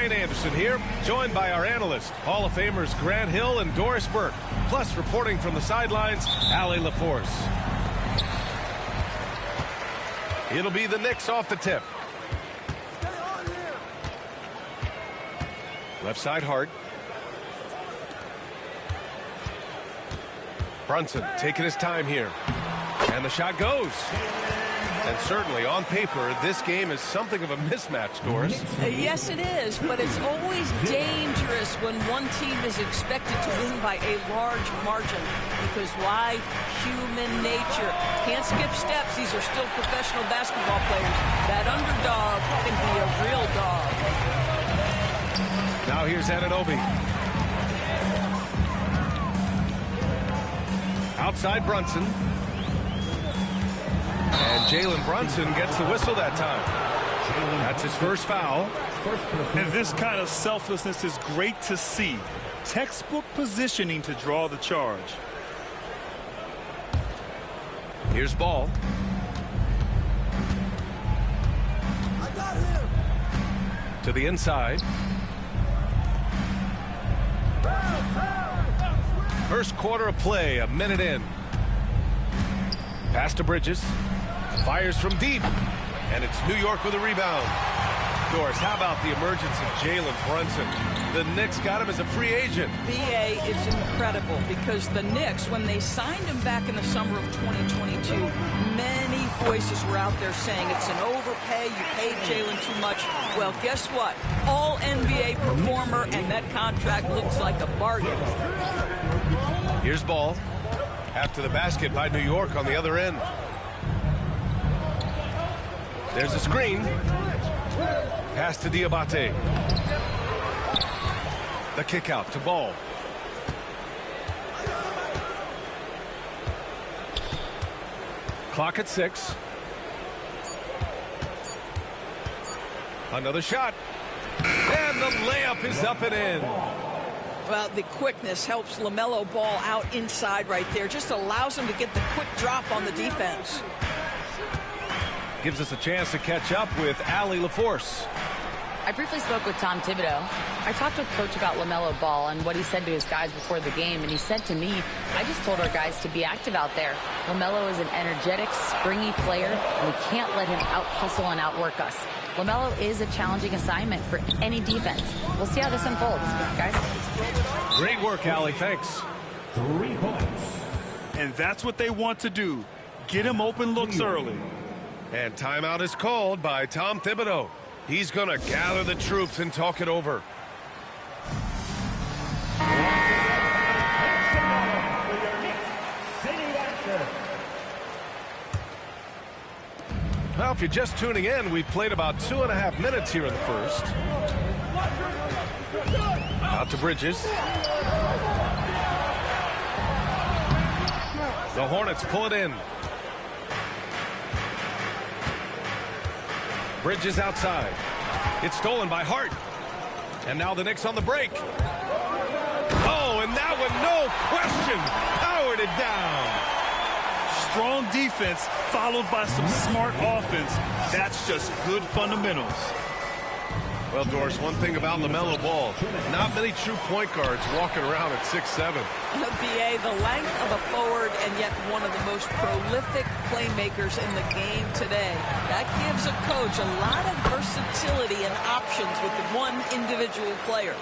Brian Anderson here, joined by our analysts, Hall of Famers Grant Hill and Doris Burke. Plus, reporting from the sidelines, Allie LaForce. It'll be the Knicks off the tip. Left side Hart. Brunson taking his time here. And the shot goes. And certainly, on paper, this game is something of a mismatch, Doris. Yes, it is, but it's always dangerous when one team is expected to win by a large margin. Because why? Human nature. Can't skip steps. These are still professional basketball players. That underdog can be a real dog. Now here's Anunoby. Outside Brunson. And Jalen Brunson gets the whistle that time. That's his first foul. And this kind of selflessness is great to see. Textbook positioning to draw the charge. Here's Ball. To the inside. First quarter of play, a minute in. Pass to Bridges. Fires from deep. And it's New York with a rebound. Doris, how about the emergence of Jalen Brunson? The Knicks got him as a free agent. BA is incredible because the Knicks, when they signed him back in the summer of 2022, many voices were out there saying it's an overpay, you paid Jalen too much. Well, guess what? All NBA performer, and that contract looks like a bargain. Here's Ball. After the basket by New York on the other end. There's a screen. Pass to Diabate. The kick out to Ball. Clock at 6. Another shot. And the layup is up and in. Well, the quickness helps LaMelo Ball out inside right there. Just allows him to get the quick drop on the defense. Gives us a chance to catch up with Allie LaForce. I briefly spoke with Tom Thibodeau. I talked with Coach about LaMelo Ball and what he said to his guys before the game, and he said to me, I just told our guys to be active out there. LaMelo is an energetic, springy player, and we can't let him out-hustle and outwork us. LaMelo is a challenging assignment for any defense. We'll see how this unfolds, guys. Great work, Allie. Thanks. 3 points. And that's what they want to do. Get him open looks early. And timeout is called by Tom Thibodeau. He's going to gather the troops and talk it over. Well, if you're just tuning in, we've played about 2.5 minutes here in the first. Out to Bridges. The Hornets pull it in. Bridges outside. It's stolen by Hart. And now the Knicks on the break. Oh, and that one, no question, powered it down. Strong defense followed by some smart offense. That's just good fundamentals. Well, Doris, one thing about LaMelo Ball, not many true point guards walking around at 6'7". BA, the length of a forward and yet one of the most prolific playmakers in the game today. That gives a coach a lot of versatility and options with one individual player.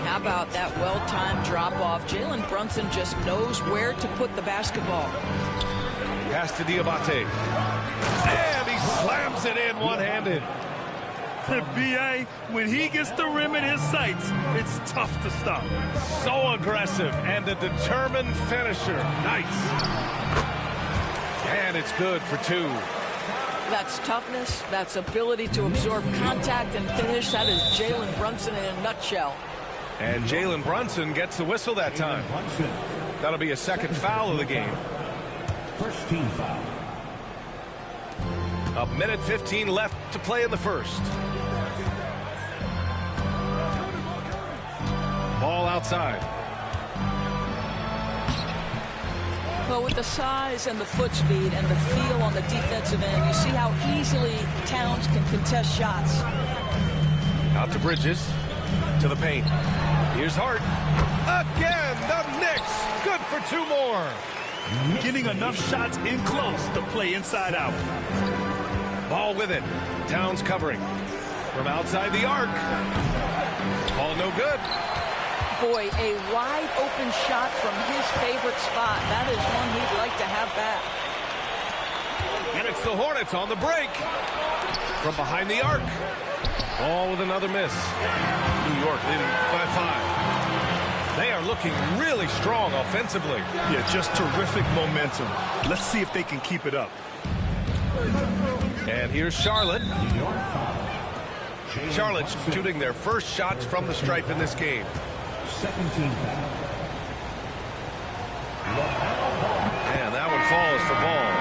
How about that well-timed drop-off? Jalen Brunson just knows where to put the basketball. Pass to Diabate. And he slams it in one-handed. BA, when he gets the rim in his sights, it's tough to stop. So aggressive and a determined finisher. Nice. And it's good for 2. That's toughness. That's ability to absorb contact and finish. That is Jalen Brunson in a nutshell. And Jalen Brunson gets the whistle that time. That'll be a second foul of the game. First team foul. A minute 15 left to play in the first. Ball outside. Well, with the size and the foot speed and the feel on the defensive end, you see how easily Towns can contest shots. Out to Bridges. To the paint. Here's Hart. Again, the Knicks. Good for 2 more. Getting enough shots in close to play inside out. Ball with it. Towns covering. From outside the arc. Ball no good. Boy, a wide open shot from his favorite spot. That is one he'd like to have back. And it's the Hornets on the break. From behind the arc. Ball with another miss. New York leading by 5. They are looking really strong offensively. Yeah, just terrific momentum. Let's see if they can keep it up. And here's Charlotte. Charlotte's shooting their first shots from the stripe in this game. 17 foul. And that one falls for Ball.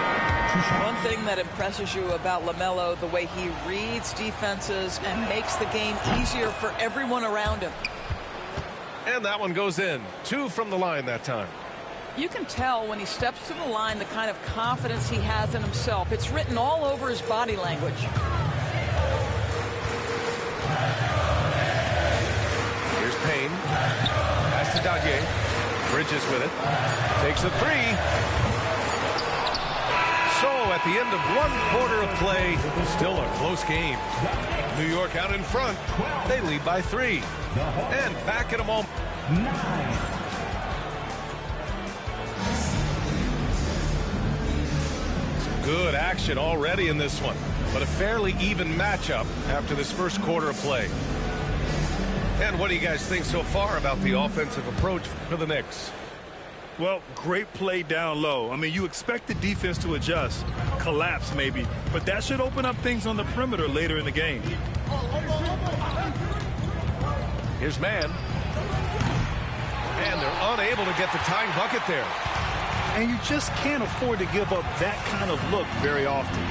One thing that impresses you about LaMelo, the way he reads defenses and makes the game easier for everyone around him. And that one goes in. 2 from the line that time. You can tell when he steps to the line the kind of confidence he has in himself. It's written all over his body language. Here's Payne. Pass to Dadier. Bridges with it. Takes a 3. So at the end of 1 quarter of play, still a close game. New York out in front. They lead by 3. And back in a moment. 9. Good action already in this one, but a fairly even matchup after this first quarter of play. And what do you guys think so far about the offensive approach for the Knicks? Well, great play down low. I mean, you expect the defense to adjust, collapse maybe, but that should open up things on the perimeter later in the game. Here's Mann. And they're unable to get the tying bucket there. And you just can't afford to give up that kind of look very often.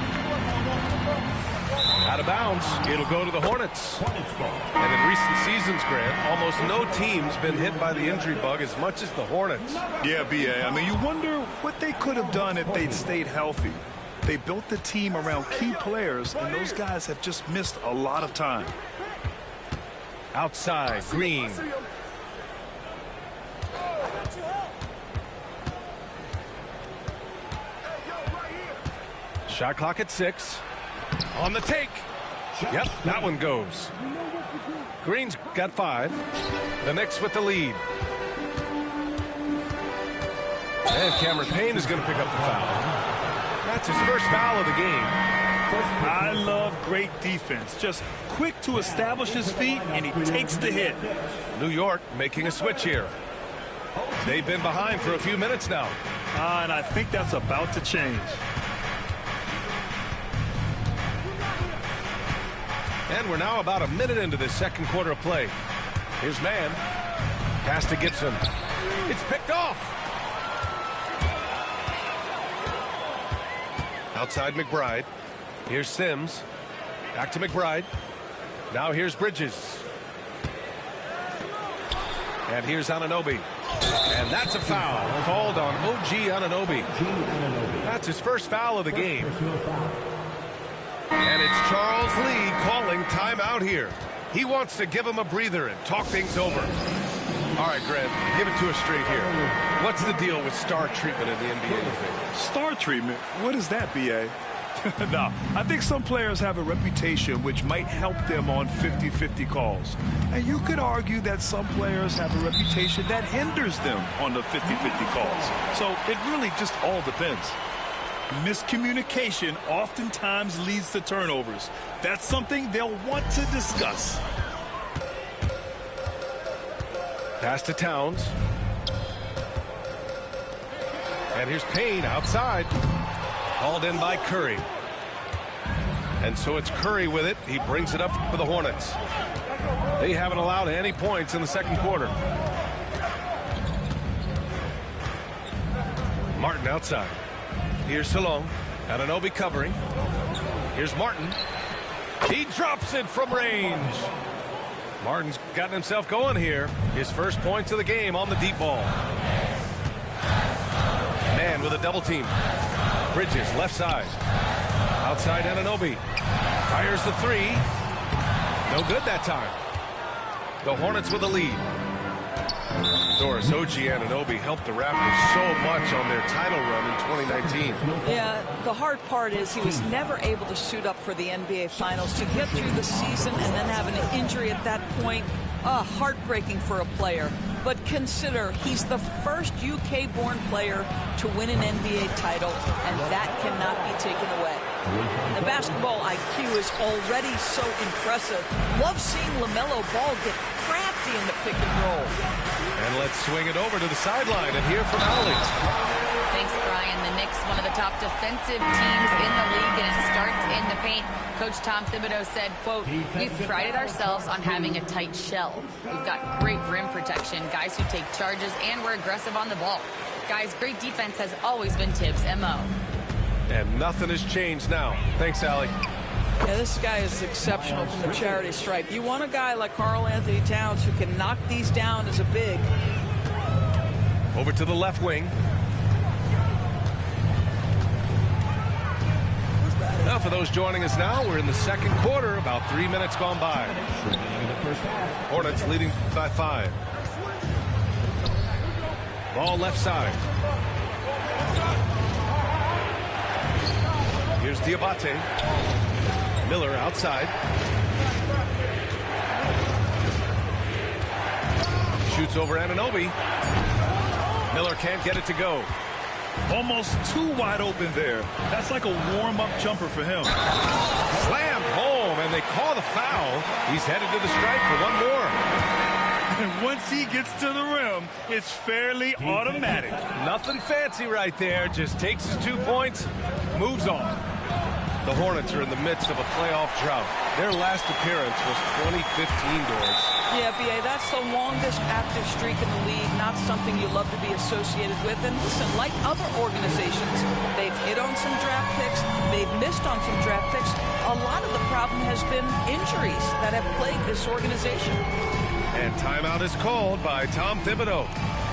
Out of bounds. It'll go to the Hornets. And in recent seasons, Grant, almost no team's been hit by the injury bug as much as the Hornets. Yeah, B.A. I mean, you wonder what they could have done if they'd stayed healthy. They built the team around key players, and those guys have just missed a lot of time. Outside, Green. Shot clock at 6. On the take. Yep, that one goes. Green's got 5. The Knicks with the lead. And Cameron Payne is going to pick up the foul. That's his first foul of the game. I love great defense. Just quick to establish his feet, and he takes the hit. New York making a switch here. They've been behind for a few minutes now. And I think that's about to change. And we're now about a minute into this second quarter of play. Here's Mann. Pass to Gibson. It's picked off. Outside McBride. Here's Sims. Back to McBride. Now here's Bridges. And here's Anunoby. And that's a foul called on OG Anunoby. That's his first foul of the game. And it's Charles Lee calling timeout here. He wants to give him a breather and talk things over. All right, Grant, give it to us straight here. What's the deal with star treatment in the NBA? Star treatment? What is that, B.A.? No, I think some players have a reputation which might help them on 50-50 calls. And you could argue that some players have a reputation that hinders them on the 50-50 calls. So it really just all depends. Miscommunication oftentimes leads to turnovers. That's something they'll want to discuss. Pass to Towns. And here's Payne outside. Called in by Curry. And so it's Curry with it. He brings it up for the Hornets. They haven't allowed any points in the second quarter. Martin outside. Here's Salong. Anunoby covering. Here's Martin. He drops it from range. Martin's gotten himself going here. His first points of the game on the deep ball. Man with a double team. Bridges left side. Outside Anunoby. Fires the 3. No good that time. The Hornets with a lead. Doris Anunoby helped the Raptors so much on their title run in 2019. Yeah, the hard part is he was never able to suit up for the NBA Finals. To get through the season and then have an injury at that point, heartbreaking for a player. But consider, he's the first UK-born player to win an NBA title, and that cannot be taken away. The basketball IQ is already so impressive. Love seeing LaMelo Ball get crafty in the pick and roll. And let's swing it over to the sideline and hear from Alex. Thanks, Brian. The Knicks, one of the top defensive teams in the league, and it starts in the paint. Coach Tom Thibodeau said, quote, "We've prided ourselves on having a tight shell. We've got great rim protection, guys who take charges, and we're aggressive on the ball. Guys, great defense has always been Tibbs' MO." And nothing has changed now. Thanks, Allie. Yeah, this guy is exceptional from the charity stripe. You want a guy like Karl Anthony Towns who can knock these down as a big. Over to the left wing. Now, for those joining us now, we're in the second quarter, about 3 minutes gone by. Hornets leading by 5. Ball left side. Here's Diabate. Miller outside. Shoots over Anunoby. Miller can't get it to go. Almost too wide open there. That's like a warm-up jumper for him. Slammed home, and they call the foul. He's headed to the stripe for one more. And once he gets to the rim, it's fairly automatic. Nothing fancy right there. Just takes his 2 points, moves on. The Hornets are in the midst of a playoff drought. Their last appearance was 2015, Doris. Yeah, B.A., that's the longest active streak in the league, not something you love to be associated with. And listen, like other organizations, they've hit on some draft picks, they've missed on some draft picks. A lot of the problem has been injuries that have plagued this organization. And timeout is called by Tom Thibodeau.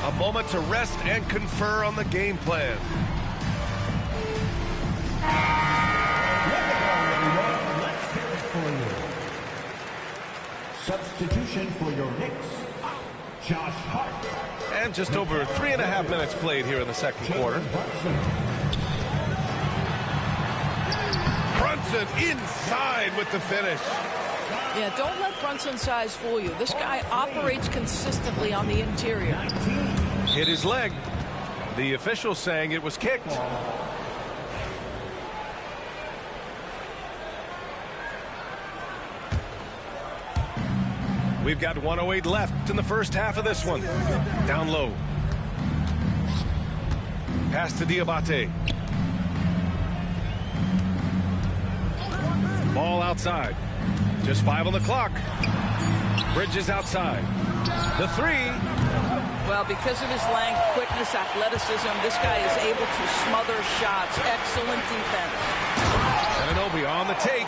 A moment to rest and confer on the game plan. Substitution for your Knicks, Josh Hart. And just over 3.5 minutes played here in the second quarter. Brunson inside with the finish. Yeah, don't let Brunson's size fool you. This guy operates consistently on the interior. Hit his leg. The official saying it was kicked. We've got 1:08 left in the first half of this one. Down low. Pass to Diabate. Ball outside. Just 5 on the clock. Bridges outside. The 3. Well, because of his length, quickness, athleticism, this guy is able to smother shots. Excellent defense. Anunoby on the take.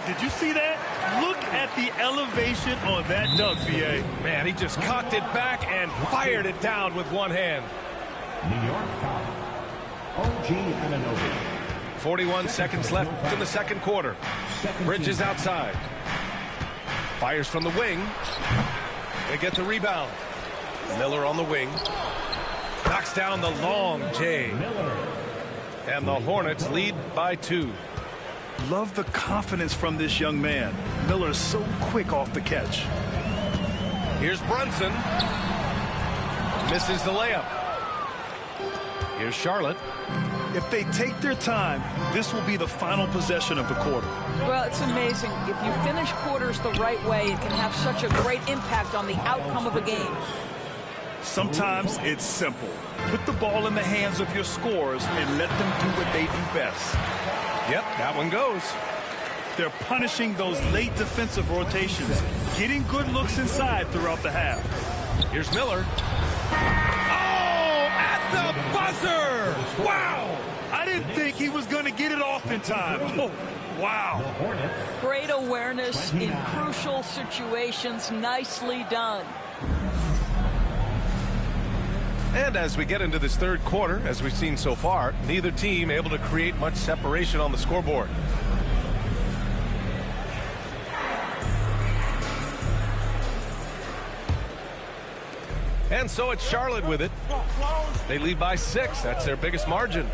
Did you see that? Look at the elevation on that dunk, B.A. Man, he just cocked it back and fired it down with one hand. New York foul. OG Anunoby. 41 seconds left in the second quarter. Bridges outside. Fires from the wing. They get the rebound. Miller on the wing. Knocks down the long J. And the Hornets lead by 2. Love the confidence from this young man. Miller's so quick off the catch. Here's Brunson. Misses the layup. Here's Charlotte. If they take their time, this will be the final possession of the quarter. Well, it's amazing. If you finish quarters the right way, it can have such a great impact on the outcome of a game. Sometimes it's simple. Put the ball in the hands of your scorers and let them do what they do best. Yep, that one goes. They're punishing those late defensive rotations, getting good looks inside throughout the half. Here's Miller. Oh, at the buzzer! Wow! I didn't think he was going to get it off in time. Oh, wow. Great awareness in crucial situations. Nicely done. And as we get into this third quarter, as we've seen so far, neither team able to create much separation on the scoreboard. And so it's Charlotte with it. They lead by 6. That's their biggest margin.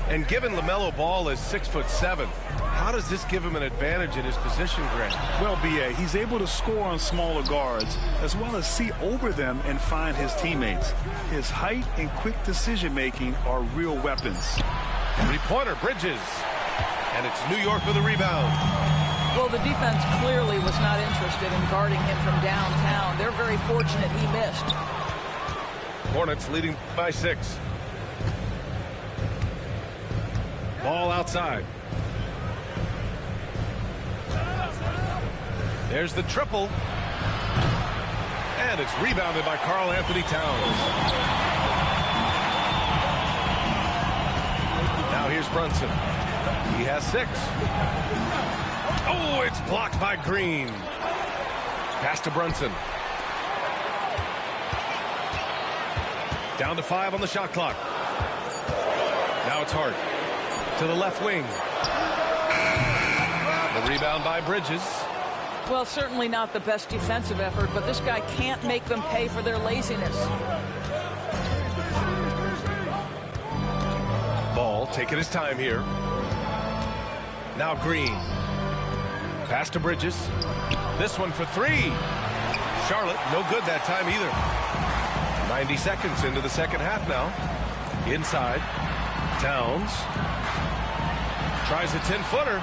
And given LaMelo Ball is 6'7", how does this give him an advantage in his position, Grant? Well, B.A., he's able to score on smaller guards as well as see over them and find his teammates. His height and quick decision-making are real weapons. Three-pointer, Bridges. And it's New York with a rebound. Well, the defense clearly was not interested in guarding him from downtown. They're very fortunate he missed. Hornets leading by 6. Ball outside. There's the triple. And it's rebounded by Karl Anthony Towns. Now here's Brunson. He has 6. Oh, it's blocked by Green. Pass to Brunson. Down to 5 on the shot clock. Now it's Hart. To the left wing. The rebound by Bridges. Well, certainly not the best defensive effort, but this guy can't make them pay for their laziness. Ball taking his time here. Now Green. Pass to Bridges. This one for 3. Charlotte, no good that time either. 90 seconds into the second half now. Inside. Towns. Tries a 10-footer.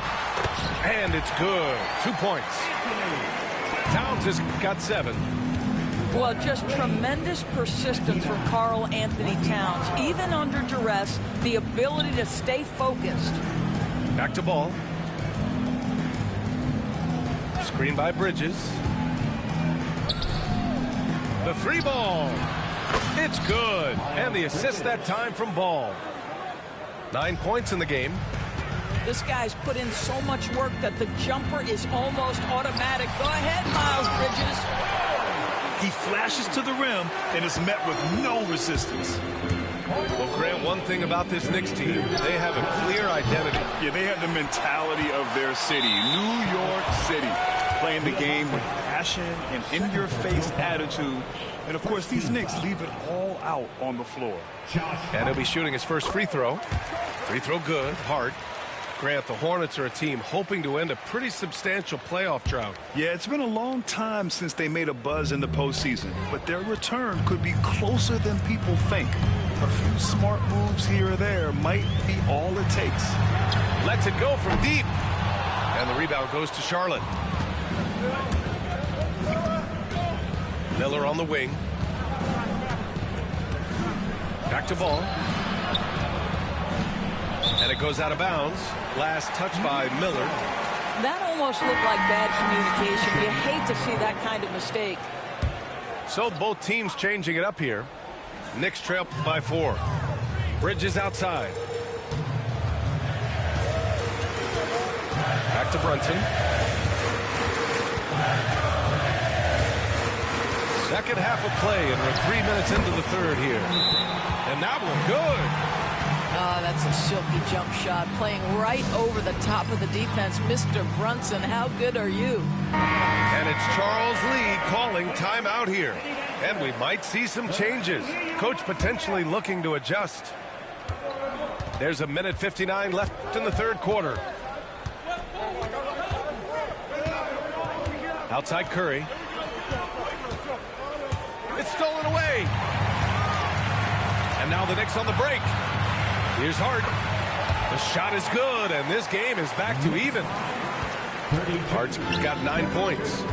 And it's good. 2 points. Towns has got 7. Well, just tremendous persistence from Karl Anthony Towns. Even under duress, the ability to stay focused. Back to Ball. Screen by Bridges. The 3 ball. It's good. And the assist that time from Ball. 9 points in the game. This guy's put in so much work that the jumper is almost automatic. Go ahead, Miles Bridges. He flashes to the rim and is met with no resistance. Well, Grant, one thing about this Knicks team, they have a clear identity. Yeah, they have the mentality of their city, New York City, playing the game with passion and in-your-face attitude. And, of course, these Knicks leave it all out on the floor. And he'll be shooting his first free throw. Free throw good. Hart. Grant, the Hornets are a team hoping to end a pretty substantial playoff drought. Yeah, it's been a long time since they made a buzz in the postseason, but their return could be closer than people think. A few smart moves here or there might be all it takes. Lets it go from deep. And the rebound goes to Charlotte. Miller on the wing. Back to Ball. And it goes out of bounds. Last touch by Miller. That almost looked like bad communication. You hate to see that kind of mistake. So both teams changing it up here. Knicks trail by 4. Bridges outside. Back to Brunson. Second half of play, and we're 3 minutes into the third here. And that one good. Oh, that's a silky jump shot, playing right over the top of the defense. Mr. Brunson, how good are you? And it's Charles Lee calling timeout here. And we might see some changes. Coach potentially looking to adjust. There's 1:59 left in the third quarter. Outside Curry. It's stolen away. And now the Knicks on the break. Here's Hart. The shot is good, and this game is back to even. Hart's got 9 points.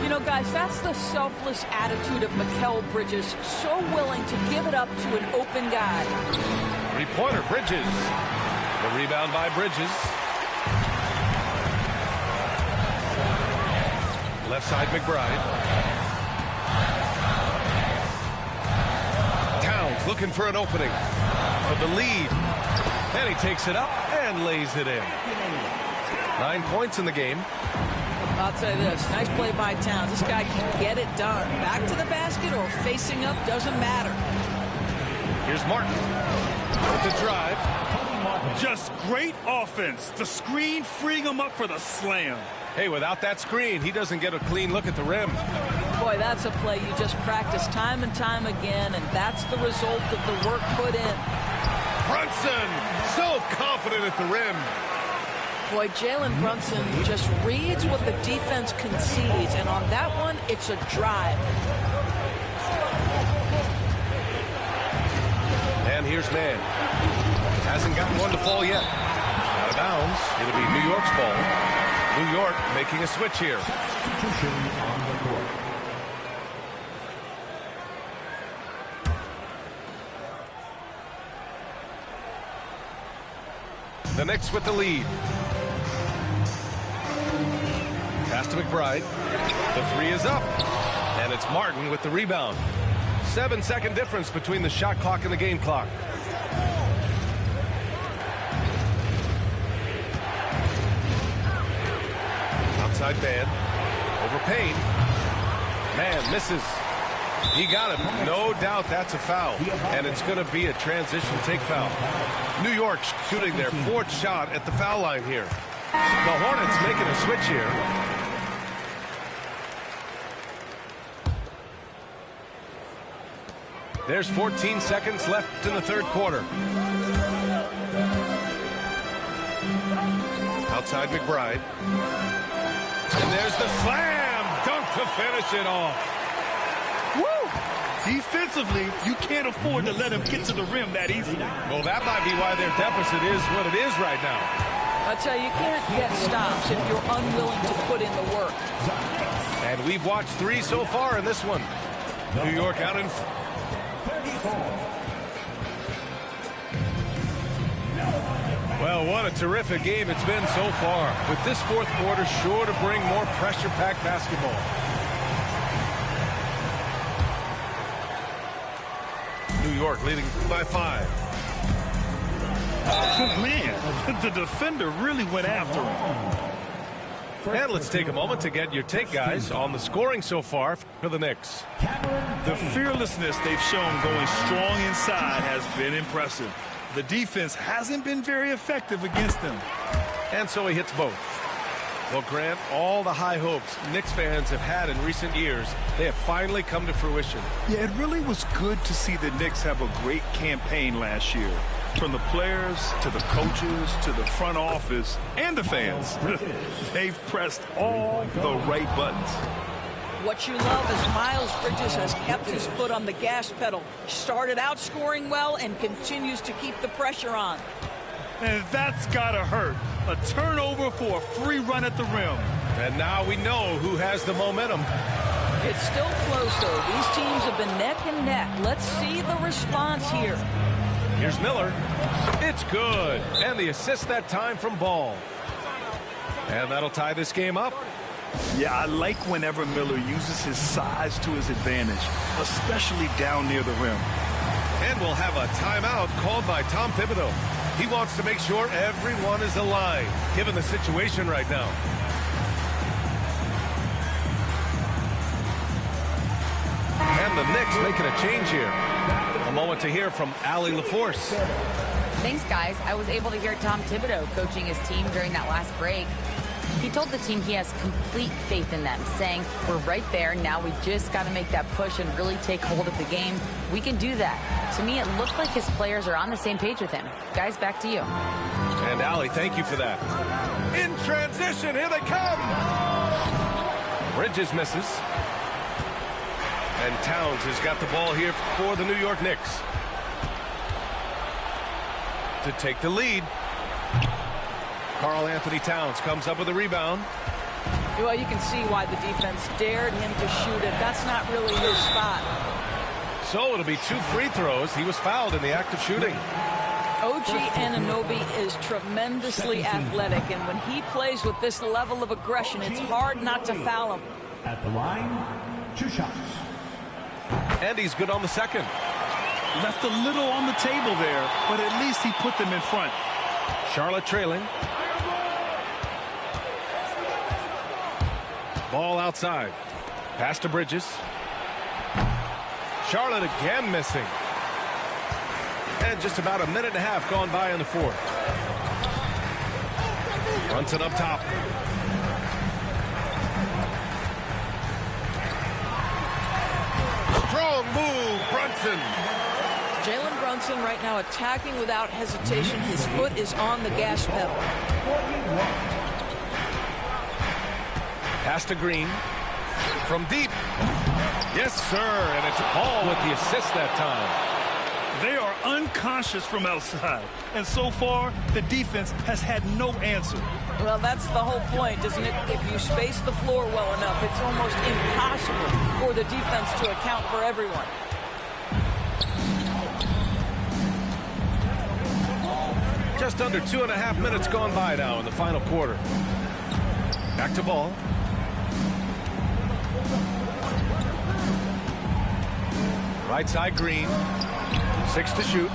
You know, guys, that's the selfless attitude of Mikal Bridges. So willing to give it up to an open guy. Three-pointer, Bridges. The rebound by Bridges. Left side, McBride. Towns looking for an opening. For the lead. And he takes it up and lays it in. 9 points in the game. I'll tell you this, nice play by Towns. This guy can get it done. Back to the basket or facing up, doesn't matter. Here's Martin with the drive. Just great offense. The screen freeing him up for the slam. Hey, without that screen, he doesn't get a clean look at the rim. Boy, that's a play you just practice time and time again, and that's the result of the work put in. Brunson, so confident at the rim. Boy, Jalen Brunson just reads what the defense concedes, and on that one, it's a drive. And here's Mann. Hasn't gotten one to fall yet. Out of bounds. It'll be New York's ball. New York making a switch here. Substitution on the court. The Knicks with the lead. Pass to McBride. The three is up. And it's Martin with the rebound. 7-second difference between the shot clock and the game clock. Outside Mann. Over Payne. Mann misses. He got him. No doubt that's a foul. And it's going to be a transition take foul. New York shooting their fourth shot at the foul line here. The Hornets making a switch here. There's 14 seconds left in the third quarter. Outside McBride. And there's the slam dunk to finish it off. Woo! Defensively, you can't afford to let him get to the rim that easily. Well, that might be why their deficit is what it is right now. I tell you, you can't get stops if you're unwilling to put in the work. And we've watched 3 so far in this one. New York out in... Well, what a terrific game it's been so far. With this fourth quarter sure to bring more pressure-packed basketball. New York leading by 5. Oh, man, the defender really went after him. And let's take a moment to get your take, guys, on the scoring so far for the Knicks. The fearlessness they've shown going strong inside has been impressive. The defense hasn't been very effective against them. And so he hits both. Well, Grant, all the high hopes Knicks fans have had in recent years, they have finally come to fruition. Yeah, it really was good to see the Knicks have a great campaign last year. From the players to the coaches to the front office and the fans. They've pressed all the right buttons. What you love is Miles Bridges has kept his foot on the gas pedal. Started out scoring well and continues to keep the pressure on. And that's gotta hurt. A turnover for a free run at the rim. And now we know who has the momentum. It's still close, though. These teams have been neck and neck. Let's see the response here. Here's Miller. It's good. And the assist that time from Ball. And that'll tie this game up. Yeah, I like whenever Miller uses his size to his advantage, especially down near the rim. And we'll have a timeout called by Tom Thibodeau. He wants to make sure everyone is aligned, given the situation right now. And the Knicks making a change here. A moment to hear from Allie LaForce. Thanks, guys. I was able to hear Tom Thibodeau coaching his team during that last break. He told the team he has complete faith in them, saying, we're right there. Now we just got to make that push and really take hold of the game. We can do that. To me, it looked like his players are on the same page with him. Guys, back to you. And Allie, thank you for that. In transition, here they come. Bridges misses. And Towns has got the ball here for the New York Knicks. To take the lead. Karl Anthony Towns comes up with a rebound. Well, you can see why the defense dared him to shoot it. That's not really his spot. So it'll be 2 free throws. He was fouled in the act of shooting. OG Anunoby is tremendously athletic, and when he plays with this level of aggression, it's hard not to foul him. At the line, 2 shots. And he's good on the second. Left a little on the table there, but at least he put them in front. Charlotte trailing. Ball outside. Pass to Bridges. Charlotte again missing. And just about a minute and a half gone by in the fourth. Brunson up top. Strong move, Brunson. Jalen Brunson right now attacking without hesitation. His foot is on the gas pedal. Pass to Green. From deep. Yes, sir. And it's Ball with the assist that time. They are unconscious from outside. And so far, the defense has had no answer. Well, that's the whole point, isn't it? If you space the floor well enough, it's almost impossible for the defense to account for everyone. Just under 2.5 minutes gone by now in the final quarter. Back to Ball. Right side, Green. 6 to shoot.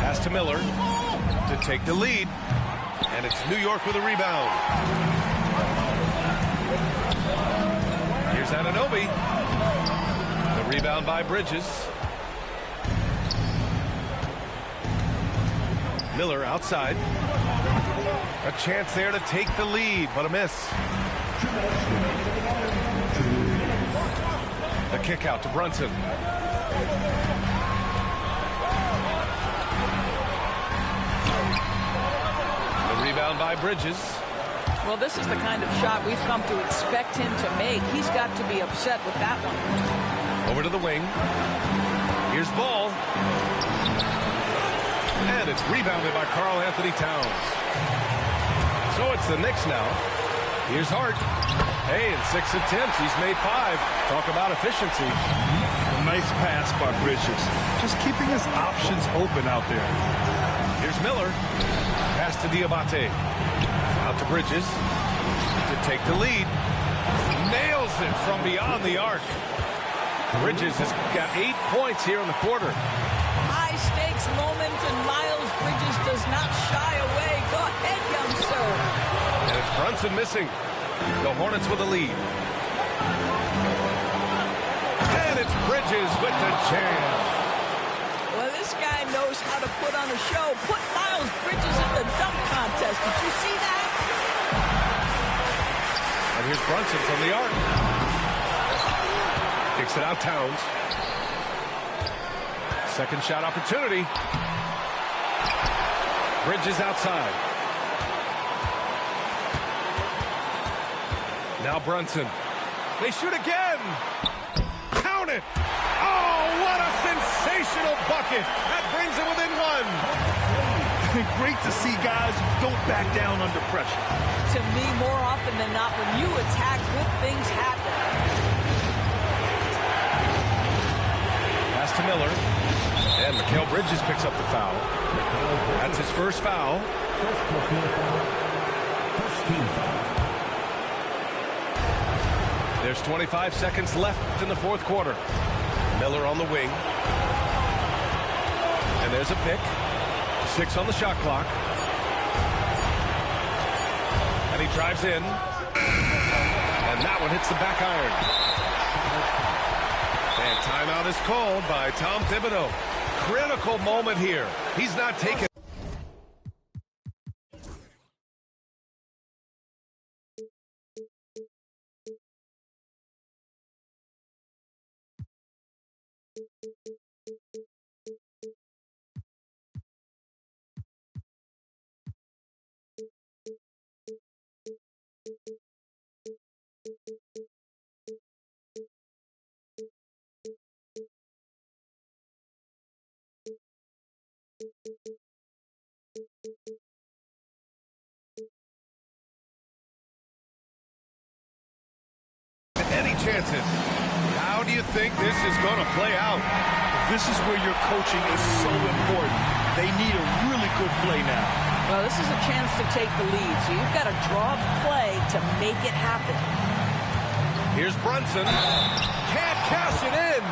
Pass to Miller to take the lead. And it's New York with a rebound. Here's Anunoby. The rebound by Bridges. Miller outside. A chance there to take the lead, but a miss. The kick out to Brunson. The rebound by Bridges. Well, this is the kind of shot we've come to expect him to make. He's got to be upset with that one. Over to the wing. Here's Ball. And it's rebounded by Karl Anthony Towns. So it's the Knicks now. Here's Hart. Hey, in 6 attempts, he's made 5. Talk about efficiency. A nice pass by Bridges. Just keeping his options open out there. Here's Miller. Pass to Diabate. Out to Bridges to take the lead. Nails it from beyond the arc. Bridges has got 8 points here in the quarter. High-stakes moment, and Miles Bridges does not shy away. Go ahead, youngster. And it's Brunson missing. The Hornets with a lead. And it's Bridges with the jam. Well, this guy knows how to put on a show. Put Miles Bridges in the dunk contest. Did you see that? And here's Brunson from the arc. Kicks it out, Towns. Second shot opportunity. Bridges outside. Now Brunson. They shoot again. Count it. Oh, what a sensational bucket. That brings it within 1. Great to see guys who don't back down under pressure. To me, more often than not, when you attack, good things happen. Pass to Miller. And Mikal Bridges picks up the foul. That's his first foul. There's 25 seconds left in the fourth quarter. Miller on the wing. And there's a pick. 6 on the shot clock. And he drives in. And that one hits the back iron. And timeout is called by Tom Thibodeau. Critical moment here. He's not taking. Any chances? How do you think this is going to play out? This is where your coaching is so important. They need a really good play now. Well, this is a chance to take the lead, so you've got to draw the play to make it happen. Here's Brunson. Can't cash it in.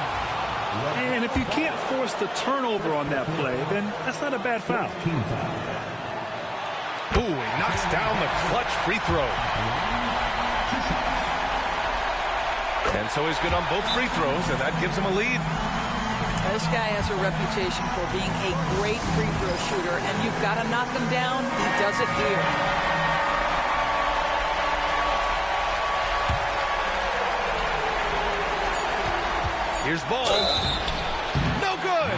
And if you can't force the turnover on that play, then that's not a bad foul. Ooh, he knocks down the clutch free throw. And so he's good on both free throws, and that gives him a lead. This guy has a reputation for being a great free throw shooter, and you've got to knock him down. He does it here. Here's Ball. No good.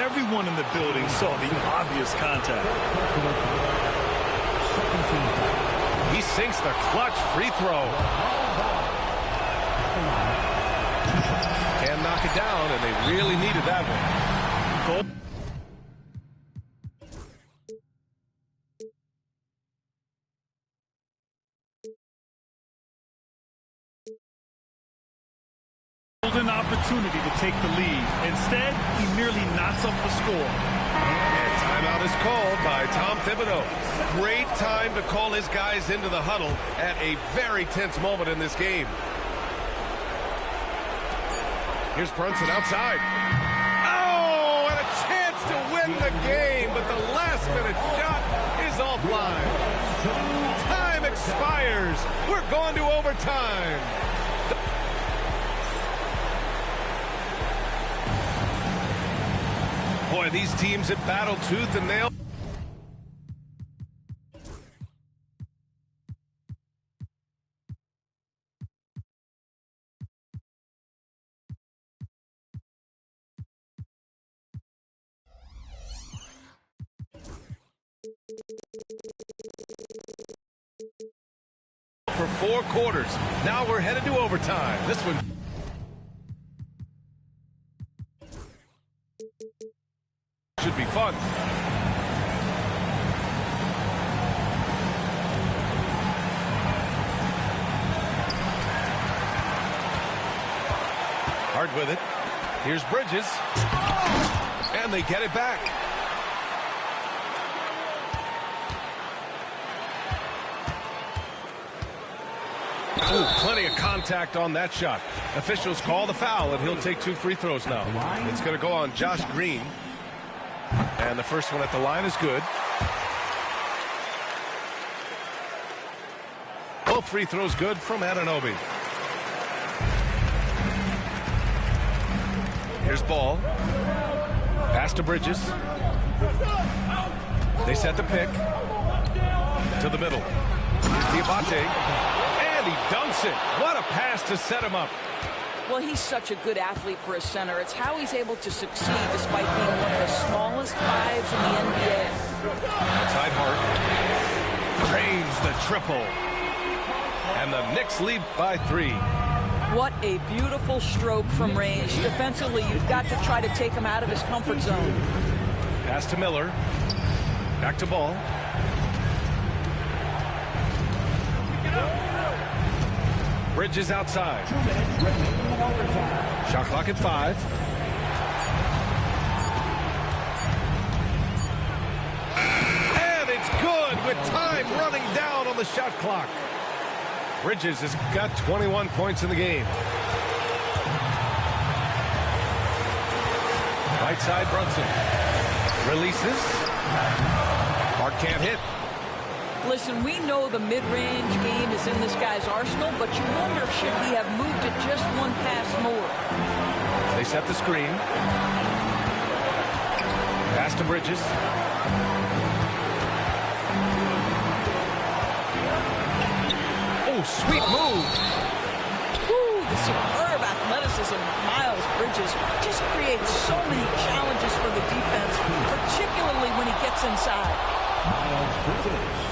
Everyone in the building saw the obvious contact. He sinks the clutch free throw. Can't knock it down, and they really needed that one. Golden opportunity to take the lead. Instead, he merely knocks up the score. And timeout is called by Tom Thibodeau. Great time to call his guys into the huddle at a very tense moment in this game. Here's Brunson outside. Oh, and a chance to win the game, but the last-minute shot is offline. Time expires. We're going to overtime. Boy, these teams have battled tooth and nail. For 4 quarters. Now we're headed to overtime. This one should be fun. Hard with it. Here's Bridges. And they get it back. Ooh, plenty of contact on that shot. Officials call the foul, and he'll take 2 free throws now. It's going to go on Josh Green. And the first one at the line is good. Both free throws good from Anunoby. Here's Ball. Pass to Bridges. They set the pick. To the middle. Here's Diabate. And he dunks it. What a pass to set him up. Well, he's such a good athlete for a center. It's how he's able to succeed despite being one of the smallest 5s in the NBA. Outside Hart. Drains the triple. And the Knicks lead by 3. What a beautiful stroke from range. Defensively, you've got to try to take him out of his comfort zone. Pass to Miller. Back to Ball. Bridges outside. Shot clock at 5. And it's good with time running down on the shot clock. Bridges has got 21 points in the game. Right side Brunson. Releases. Hart can't hit. Listen, we know the mid-range game is in this guy's arsenal, but you wonder should he have moved it just 1 pass more. They set the screen. Pass to Bridges. Oh, sweet move. Woo, the superb athleticism of Miles Bridges just creates so many challenges for the defense, particularly when he gets inside. Miles Bridges.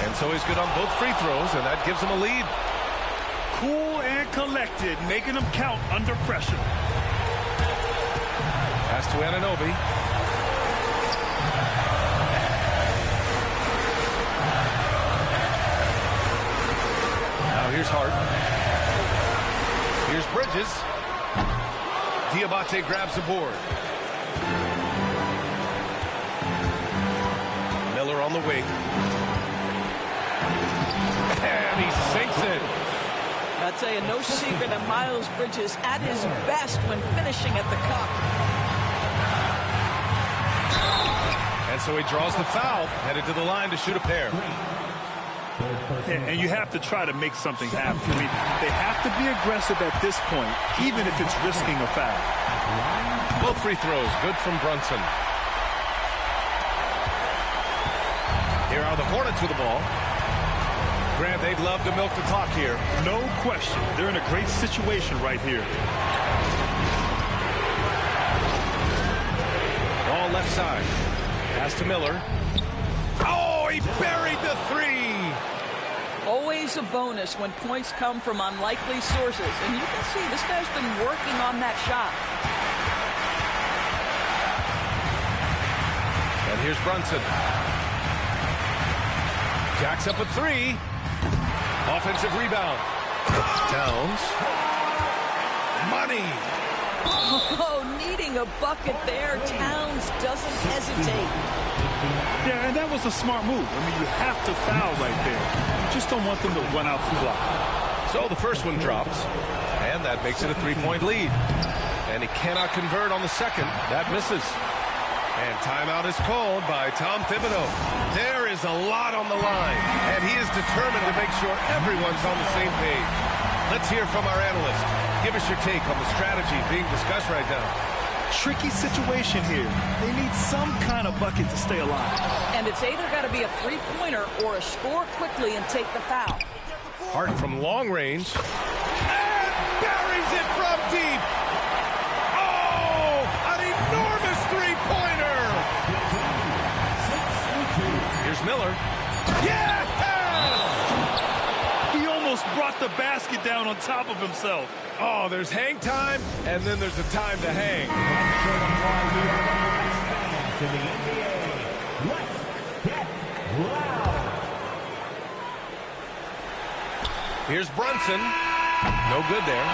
And so he's good on both free throws, and that gives him a lead. Cool and collected, making them count under pressure. Pass to Anunoby. Now here's Hart. Here's Bridges. Diabate grabs the board. Miller on the wing. And he sinks it. I'll tell you, no secret that Miles Bridges at his best when finishing at the cup. And so he draws the foul, headed to the line to shoot a pair. And you have to try to make something happen. I mean, they have to be aggressive at this point, even if it's risking a foul. Both free throws, good from Brunson. Here are the Hornets with the ball. Grant, they'd love to milk the clock here. No question. They're in a great situation right here. Ball left side. Pass to Miller. Oh, he buried the three. Always a bonus when points come from unlikely sources. And you can see this guy's been working on that shot. And here's Brunson. Jacks up a three. Offensive rebound. Downs. Money. Oh, needing a bucket there. Towns doesn't hesitate. Yeah, and that was a smart move. I mean, you have to foul right there. You just don't want them to run out the clock. So the first one drops, and that makes it a three-point lead. And he cannot convert on the second. That misses. And timeout is called by Tom Thibodeau. There is a lot on the line, and he is determined to make sure everyone's on the same page. Let's hear from our analyst. Give us your take on the strategy being discussed right now. Tricky situation here. They need some kind of bucket to stay alive. And it's either got to be a three-pointer or a score quickly and take the foul. Hart from long range. And buries it from deep. Oh, an enormous three-pointer. Here's Miller. Yes! He almost brought the basket down on top of himself. Oh, there's hang time, and then there's a time to hang. Here's Brunson. No good there.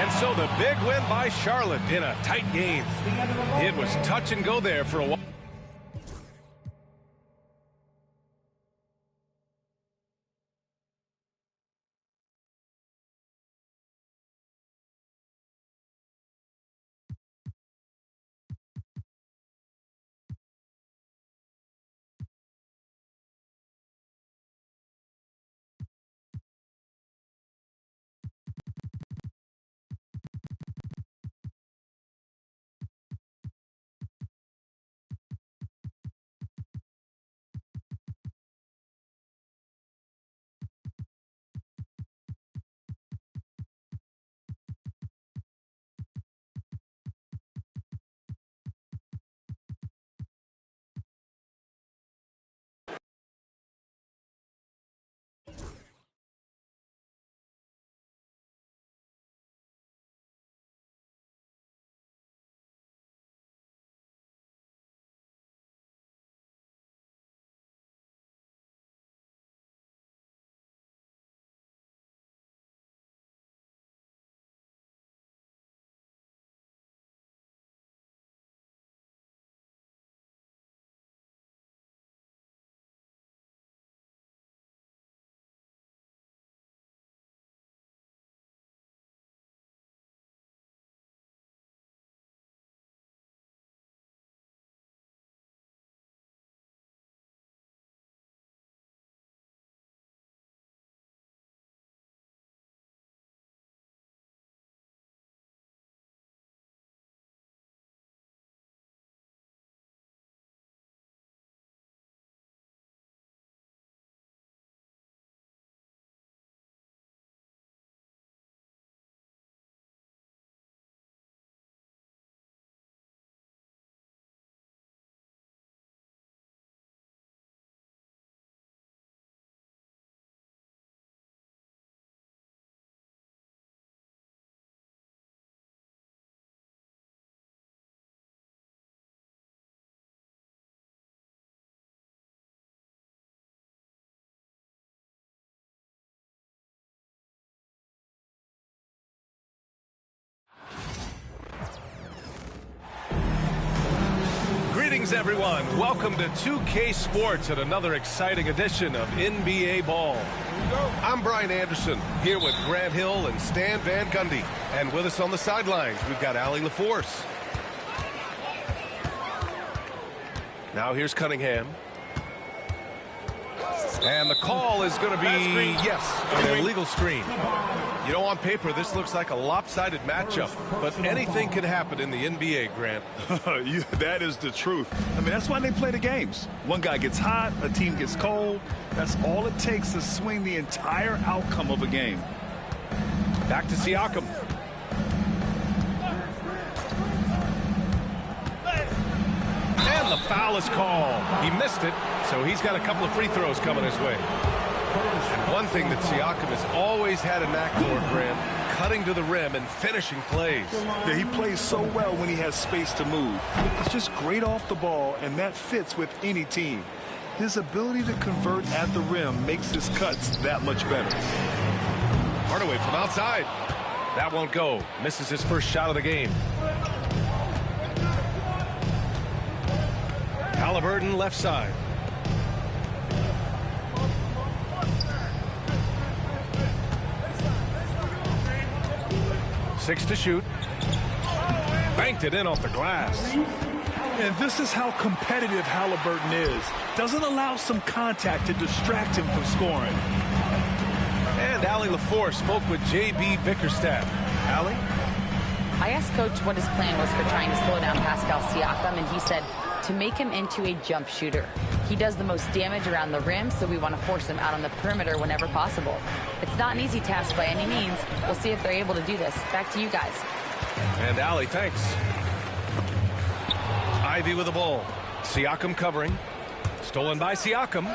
And so the big win by Charlotte in a tight game. It was touch and go there for a while. Greetings, everyone. Welcome to 2K Sports and another exciting edition of NBA Ball. I'm Brian Anderson, here with Grant Hill and Stan Van Gundy. And with us on the sidelines, we've got Allie LaForce. Now here's Cunningham. And the call is going to be, yes, an illegal screen. You know, on paper, this looks like a lopsided matchup, but anything can happen in the NBA, Grant. That is the truth. I mean, that's why they play the games. One guy gets hot, a team gets cold. That's all it takes to swing the entire outcome of a game. Back to Siakam. And the foul is called. He missed it, so he's got a couple of free throws coming his way. And one thing that Siakam has always had a knack for, Grant, cutting to the rim and finishing plays. Yeah, he plays so well when he has space to move. He's just great off the ball, and that fits with any team. His ability to convert at the rim makes his cuts that much better. Hardaway from outside. That won't go. Misses his first shot of the game. Halliburton left side. Six to shoot. Banked it in off the glass. And this is how competitive Halliburton is. Doesn't allow some contact to distract him from scoring. And Allie LaForce spoke with J.B. Bickerstaff. Allie? I asked Coach what his plan was for trying to slow down Pascal Siakam, and he said to make him into a jump shooter. He does the most damage around the rim, so we want to force him out on the perimeter whenever possible. It's not an easy task by any means. We'll see if they're able to do this. Back to you guys. And Allie, thanks. Ivy with the ball. Siakam covering. Stolen by Siakam.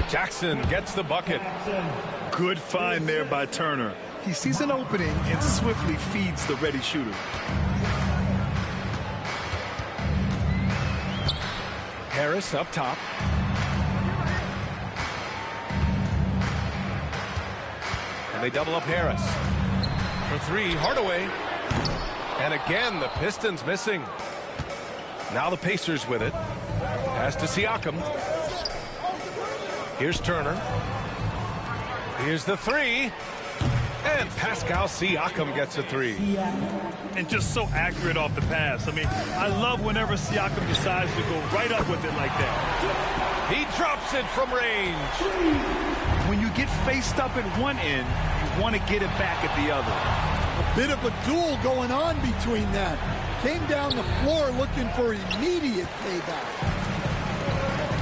Jackson gets the bucket. Good find there by Turner. He sees an opening and swiftly feeds the ready shooter. Harris up top. And they double up Harris. For three, Hardaway. And again, the Pistons missing. Now the Pacers with it. Pass to Siakam. Here's Turner. Here's the three. And Pascal Siakam gets a three. And just so accurate off the pass. I mean, I love whenever Siakam decides to go right up with it like that. He drops it from range. When you get faced up at one end, you want to get it back at the other. A bit of a duel going on between that. Came down the floor looking for immediate payback.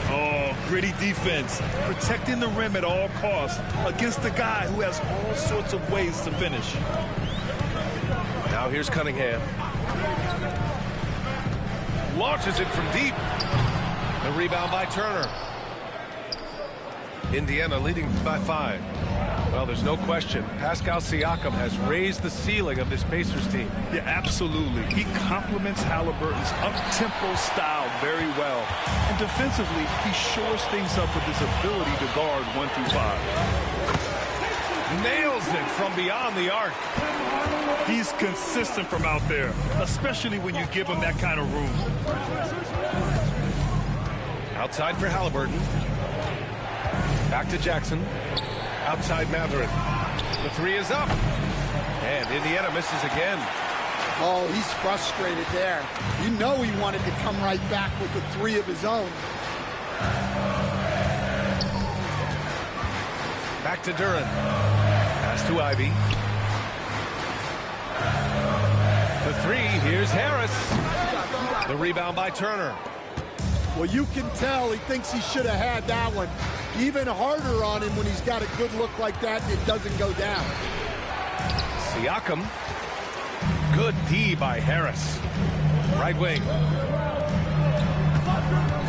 Oh, gritty defense. Protecting the rim at all costs against a guy who has all sorts of ways to finish. Now here's Cunningham. Launches it from deep. The rebound by Turner. Indiana leading by 5. Well, there's no question. Pascal Siakam has raised the ceiling of this Pacers team. Yeah, absolutely. He complements Halliburton's up-tempo style very well. And defensively, he shores things up with his ability to guard 1 through 5. Nails it from beyond the arc. He's consistent from out there, especially when you give him that kind of room. Outside for Halliburton. Back to Jackson. Outside Mathurin. The three is up. And Indiana misses again. Oh, he's frustrated there. You know he wanted to come right back with the three of his own. Back to Duren. Pass to Ivy. The three, here's Harris. The rebound by Turner. Well, you can tell he thinks he should have had that one. Even harder on him when he's got a good look like that and it doesn't go down. Siakam. Good D by Harris. Right wing.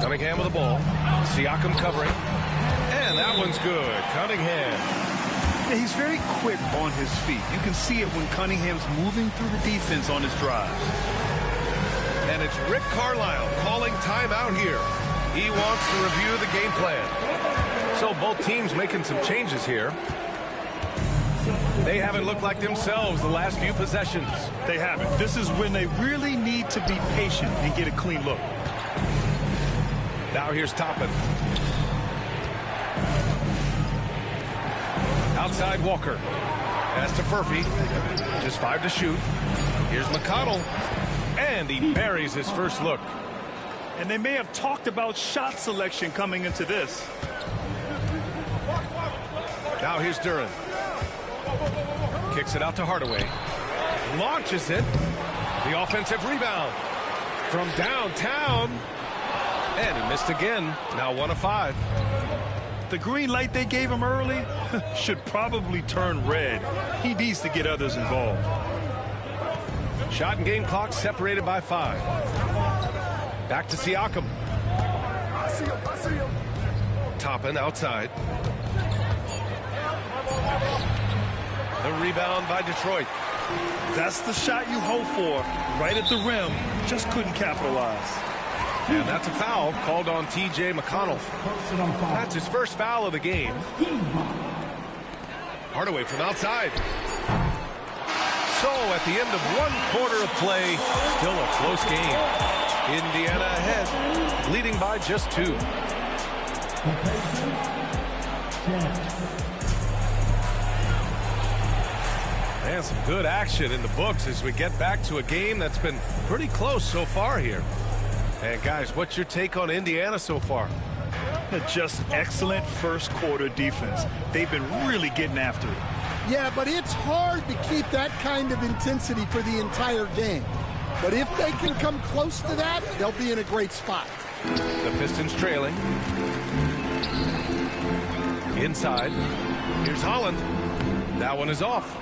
Cunningham with the ball. Siakam covering. And that one's good. Cunningham. Yeah, he's very quick on his feet. You can see it when Cunningham's moving through the defense on his drives. And it's Rick Carlisle calling timeout here. He wants to review the game plan. So both teams making some changes here. They haven't looked like themselves the last few possessions. They haven't. This is when they really need to be patient and get a clean look. Now here's Toppin. Outside Walker. Pass to Furphy. Just 5 to shoot. Here's McConnell. And he buries his first look. And they may have talked about shot selection coming into this. Now here's Duren. Kicks it out to Hardaway. Launches it. The offensive rebound from downtown. And he missed again. Now 1 of 5. The green light they gave him early should probably turn red. He needs to get others involved. Shot and game clock separated by 5. Back to Siakam. Toppin outside. The rebound by Detroit. That's the shot you hope for. Right at the rim. Just couldn't capitalize. And that's a foul called on T.J. McConnell. That's his first foul of the game. Hardaway from outside. So at the end of 1 quarter of play, still a close game. Indiana ahead, leading by just 2. And some good action in the books as we get back to a game that's been pretty close so far here. And guys, what's your take on Indiana so far? Just excellent first quarter defense. They've been really getting after it. Yeah, but it's hard to keep that kind of intensity for the entire game. But if they can come close to that, they'll be in a great spot. The Pistons trailing. Inside. Here's Holland. That one is off.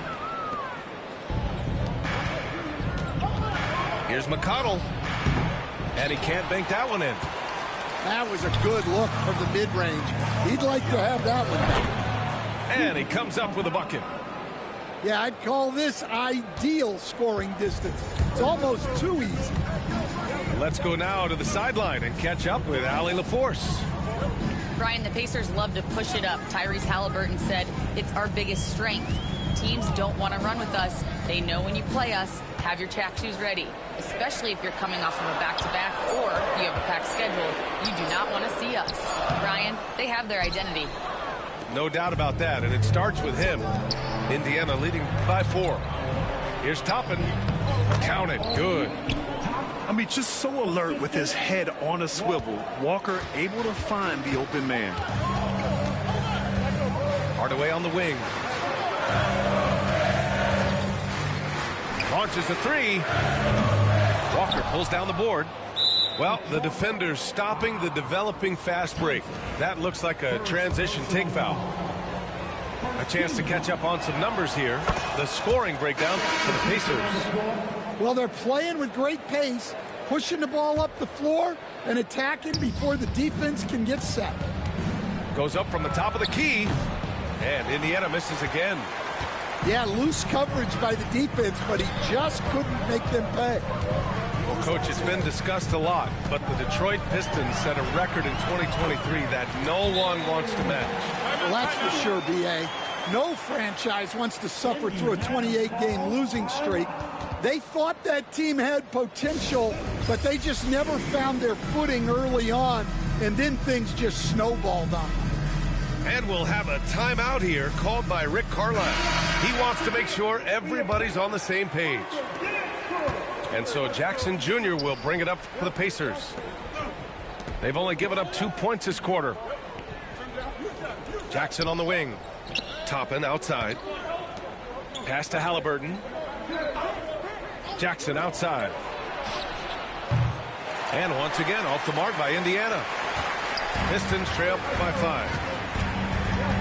Here's McConnell. And he can't bank that one in. That was a good look from the mid-range. He'd like to have that one back. And he comes up with a bucket. Yeah, I'd call this ideal scoring distance. It's almost too easy. Let's go now to the sideline and catch up with Allie LaForce. Brian, the Pacers love to push it up. Tyrese Halliburton said, it's our biggest strength. Teams don't want to run with us. They know when you play us, have your track shoes ready, especially if you're coming off of a back-to-back or you have a packed schedule. You do not want to see us. Brian, they have their identity. No doubt about that, and it starts with him. Indiana leading by 4. Here's Toppin. Count it. Good. I mean, just so alert with his head on a swivel. Walker able to find the open man. Hardaway on the wing. Launches a 3. Walker pulls down the board. Well, the defender's stopping the developing fast break. That looks like a transition take foul. A chance to catch up on some numbers here. The scoring breakdown for the Pacers. Well, they're playing with great pace, pushing the ball up the floor and attacking before the defense can get set. Goes up from the top of the key, and Indiana misses again. Yeah, loose coverage by the defense, but he just couldn't make them pay. Well, Coach, it's been discussed a lot, but the Detroit Pistons set a record in 2023 that no one wants to match. Well, that's for sure, B.A. No franchise wants to suffer through a 28-game losing streak. They thought that team had potential, but they just never found their footing early on, and then things just snowballed on them. And we'll have a timeout here called by Rick Carlisle. He wants to make sure everybody's on the same page. And so Jackson Jr. will bring it up for the Pacers. They've only given up 2 points this quarter. Jackson on the wing. Toppin outside. Pass to Halliburton. Jackson outside. And once again off the mark by Indiana. Pistons trail by 5.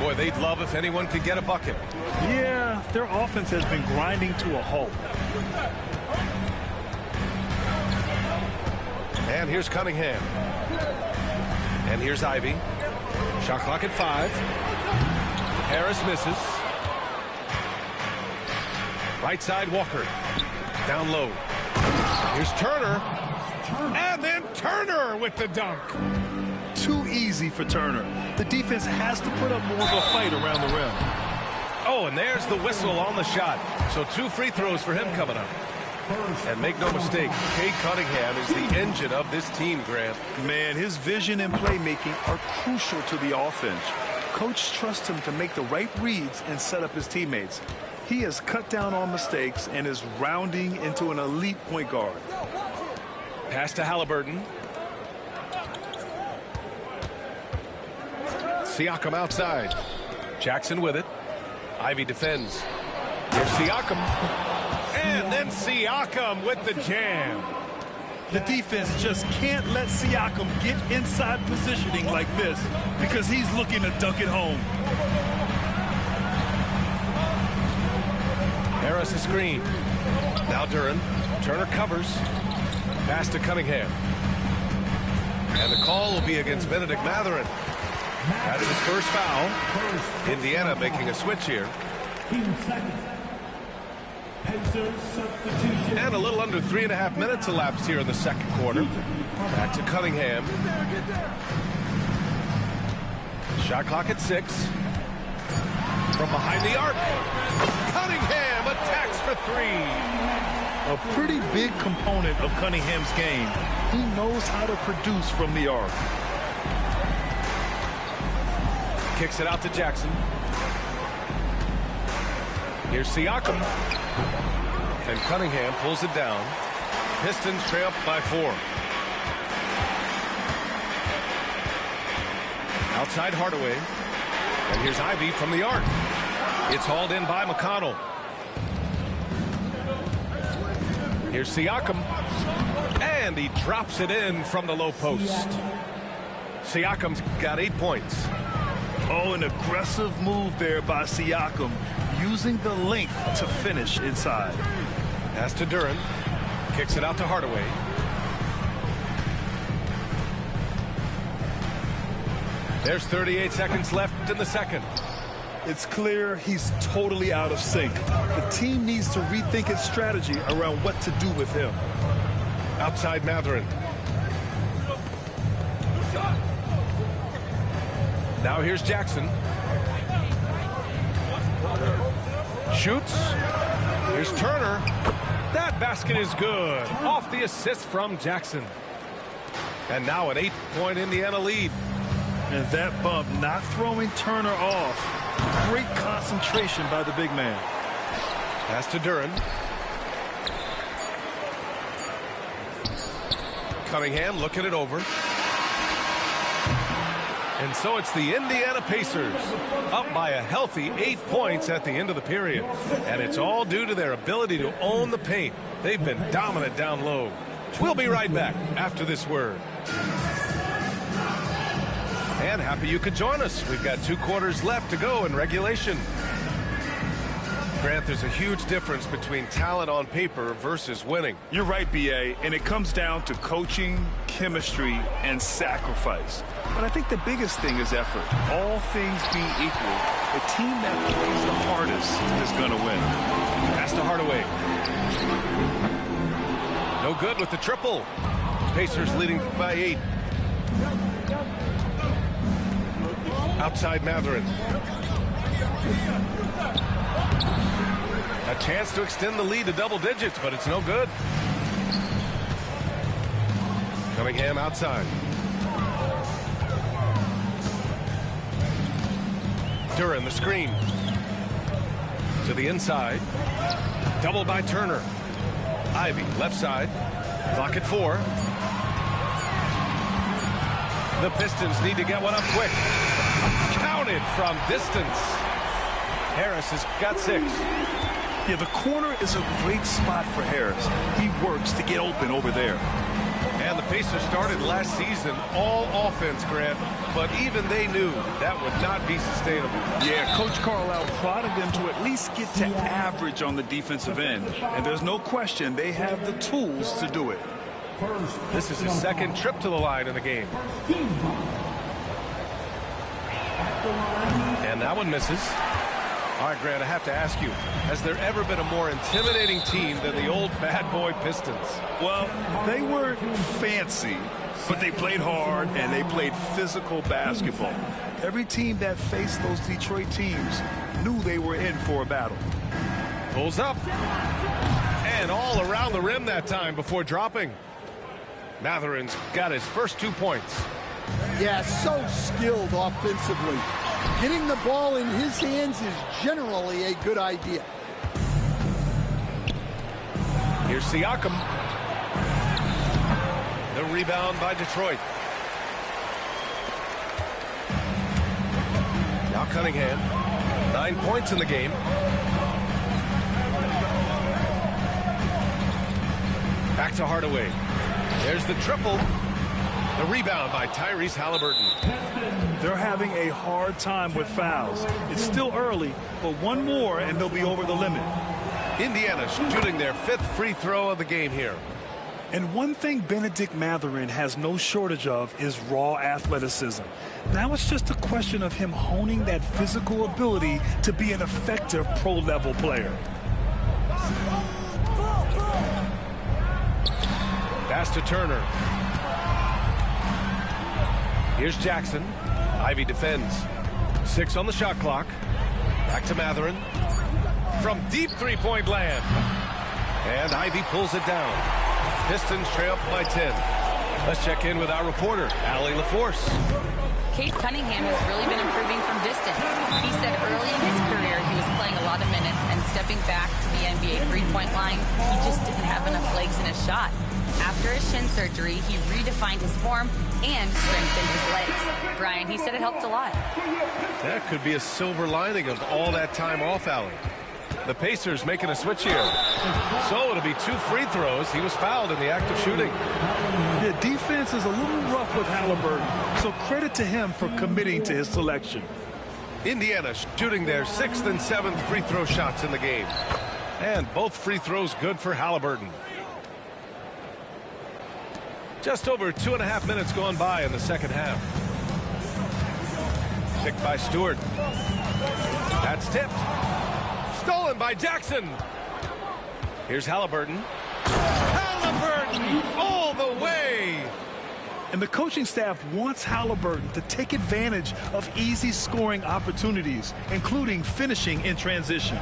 Boy, they'd love if anyone could get a bucket. Yeah, their offense has been grinding to a halt. And here's Cunningham. And here's Ivy. Shot clock at 5. Harris misses. Right side, Walker. Down low. Here's Turner. And then Turner with the dunk. Too easy for Turner. The defense has to put up more of a fight around the rim. Oh, and there's the whistle on the shot. So 2 free throws for him coming up. And make no mistake, Cade Cunningham is the engine of this team, Grant. Man, his vision and playmaking are crucial to the offense. Coach trusts him to make the right reads and set up his teammates. He has cut down on mistakes and is rounding into an elite point guard. Pass to Halliburton. Siakam outside. Jackson with it. Ivy defends. Here's Siakam. And then Siakam with the jam. The defense just can't let Siakam get inside positioning like this because he's looking to dunk it home. Harris a screen. Now Duren. Turner covers. Pass to Cunningham. And the call will be against Bennedict Mathurin. That's his first foul. Indiana making a switch here. And a little under 3.5 minutes elapsed here in the second quarter. Back to Cunningham. Shot clock at 6. From behind the arc. Cunningham attacks for 3. A pretty big component of Cunningham's game. He knows how to produce from the arc. Kicks it out to Jackson. Here's Siakam. And Cunningham pulls it down. Pistons trail up by 4. Outside Hardaway. And here's Ivey from the arc. It's hauled in by McConnell. Here's Siakam. And he drops it in from the low post. Siakam's got 8 points. Oh, an aggressive move there by Siakam, using the length to finish inside. Pass to Duren. Kicks it out to Hardaway. There's 38 seconds left in the second. It's clear he's totally out of sync. The team needs to rethink its strategy around what to do with him. Outside Mathurin. Now here's Jackson. Shoots. Here's Turner. That basket is good. Off the assist from Jackson. And now an 8-point Indiana lead. And that bump not throwing Turner off. Great concentration by the big man. Pass to Duren. Cunningham looking it over. And so it's the Indiana Pacers up by a healthy 8 points at the end of the period. And it's all due to their ability to own the paint. They've been dominant down low. We'll be right back after this word. And happy you could join us. We've got 2 quarters left to go in regulation. Grant, there's a huge difference between talent on paper versus winning. You're right, B.A., and it comes down to coaching, chemistry, and sacrifice. But I think the biggest thing is effort. All things being equal, the team that plays the hardest is going to win. Pass to Hardaway. No good with the triple. Pacers leading by 8. Outside Mathurin. A chance to extend the lead to double digits, but it's no good. Cunningham outside. Duren the screen. To the inside. Double by Turner. Ivey left side. Clock at 4. The Pistons need to get one up quick. Counted from distance. Harris has got 6. Yeah, the corner is a great spot for Harris. He works to get open over there. And the Pacers started last season all offense, Grant, but even they knew that would not be sustainable. Yeah, Coach Carlisle prodded them to at least get to average on the defensive end. And there's no question they have the tools to do it. This is his second trip to the line in the game. And that one misses. All right, Grant, I have to ask you, has there ever been a more intimidating team than the old bad boy Pistons? Well, they weren't fancy, but they played hard and they played physical basketball. Every team that faced those Detroit teams knew they were in for a battle. Pulls up. And all around the rim that time before dropping. Mathurin's got his first 2 points. Yeah, so skilled offensively. Getting the ball in his hands is generally a good idea. Here's Siakam. The rebound by Detroit. Now Cunningham. 9 points in the game. Back to Hardaway. There's the triple. The rebound by Tyrese Halliburton. They're having a hard time with fouls. It's still early, but one more and they'll be over the limit. Indiana shooting their 5th free throw of the game here. And one thing Benedict Mathurin has no shortage of is raw athleticism. Now it's just a question of him honing that physical ability to be an effective pro-level player. Pass to Turner. Here's Jackson. Ivy defends. 6 on the shot clock. Back to Mathurin. From deep three-point land. And Ivy pulls it down. Pistons trail by 10. Let's check in with our reporter, Allie LaForce. Cade Cunningham has really been improving from distance. He said early in his career he was playing a lot of minutes, and stepping back to the NBA three-point line, he just didn't have enough legs in his shot. After his shin surgery, he redefined his form and strengthened his legs. Brian, he said it helped a lot. That could be a silver lining of all that time off, Allie. The Pacers making a switch here. So it'll be 2 free throws. He was fouled in the act of shooting. The defense is a little rough with Halliburton, so credit to him for committing to his selection. Indiana shooting their 6th and 7th free throw shots in the game. And both free throws good for Halliburton. Just over 2.5 minutes gone by in the second half. Picked by Stewart. That's tipped. Stolen by Jackson. Here's Halliburton. Halliburton all the way. And the coaching staff wants Halliburton to take advantage of easy scoring opportunities, including finishing in transition.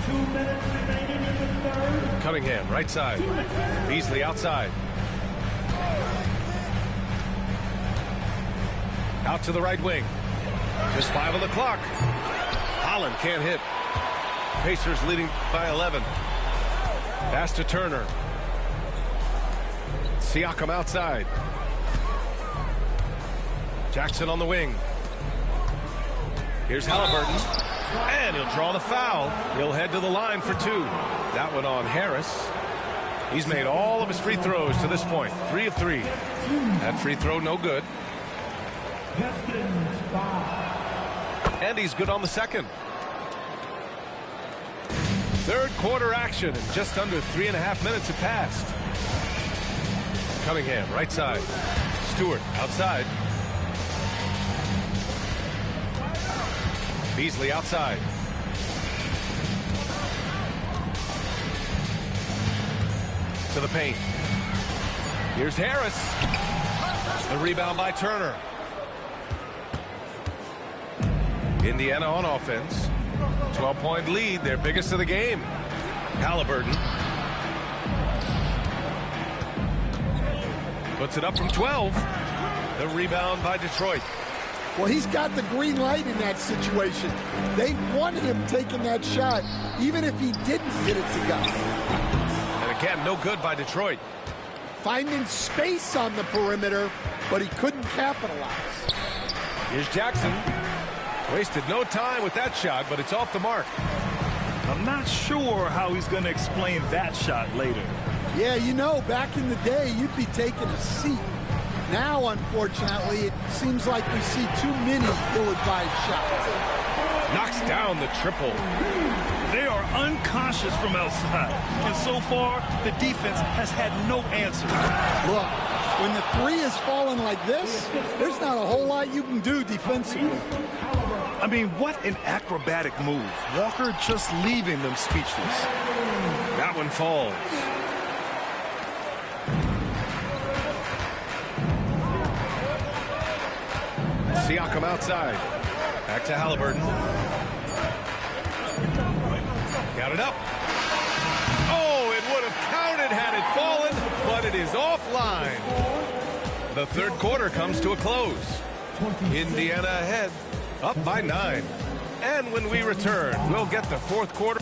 2 minutes remaining in the third. Cunningham, right side. Beasley outside. Out to the right wing. Just 5 on the clock. Holland can't hit. Pacers leading by 11. Pass to Turner. Siakam outside. Jackson on the wing. Here's Halliburton. And he'll draw the foul. He'll head to the line for 2. That one on Harris. He's made all of his free throws to this point. 3 of 3. That free throw no good. And he's good on the second. Third quarter action, and just under 3.5 minutes have passed. Cunningham, right side. Stewart, outside. Beasley, outside. To the paint. Here's Harris. The rebound by Turner. Indiana on offense. 12-point lead, their biggest of the game. Halliburton. Puts it up from 12. The rebound by Detroit. Well, he's got the green light in that situation. They wanted him taking that shot, even if he didn't get it to go. And again, no good by Detroit. Finding space on the perimeter, but he couldn't capitalize. Here's Jackson. Wasted no time with that shot, but it's off the mark. I'm not sure how he's going to explain that shot later. Yeah, you know, back in the day, you'd be taking a seat. Now, unfortunately, it seems like we see too many ill-advised shots. Knocks down the triple. They are unconscious from outside, and so far, the defense has had no answer. Look, when the 3 is falling like this, there's not a whole lot you can do defensively. I mean, what an acrobatic move. Walker just leaving them speechless. That one falls. Siakam outside. Back to Halliburton. Got it up. Oh, it would have counted had it fallen, but it is offline. The third quarter comes to a close. Indiana ahead, up by 9. And when we return, we'll get the fourth quarter.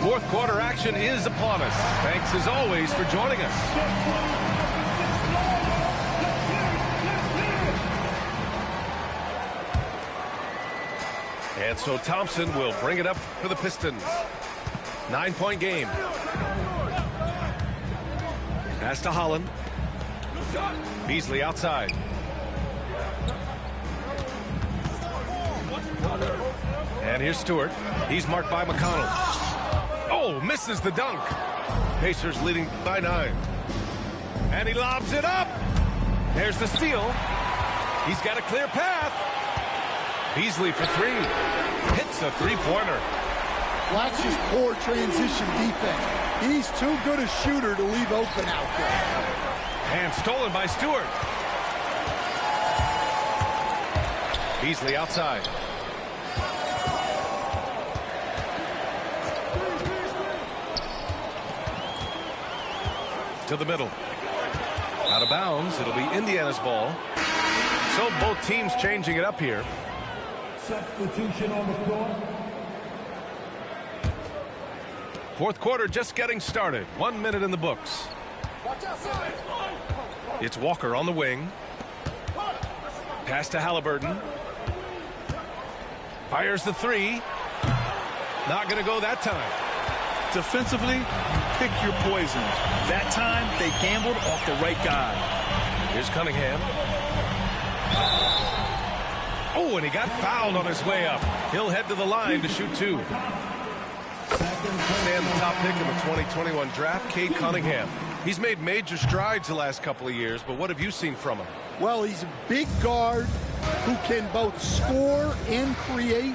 Fourth quarter action is upon us. Thanks as always for joining us. And so Thompson will bring it up for the Pistons. 9-point game. Pass to Holland. Beasley outside. And here's Stewart. He's marked by McConnell. Oh, misses the dunk. Pacers leading by 9. And he lobs it up. There's the steal. He's got a clear path. Beasley for 3. Hits a three-pointer. Well, that's just poor transition defense. He's too good a shooter to leave open out there. And stolen by Stewart. Beasley outside. To the middle. Out of bounds. It'll be Indiana's ball. So both teams changing it up here. Substitution on the floor. Fourth quarter just getting started. 1 minute in the books. It's Walker on the wing. Pass to Halliburton. Fires the 3. Not going to go that time. Defensively, pick your poison. That time, they gambled off the right guy. Here's Cunningham. Oh, and he got fouled on his way up. He'll head to the line to shoot 2. And the top pick in the 2021 draft, Cade Cunningham. He's made major strides the last couple of years, but what have you seen from him? Well, he's a big guard who can both score and create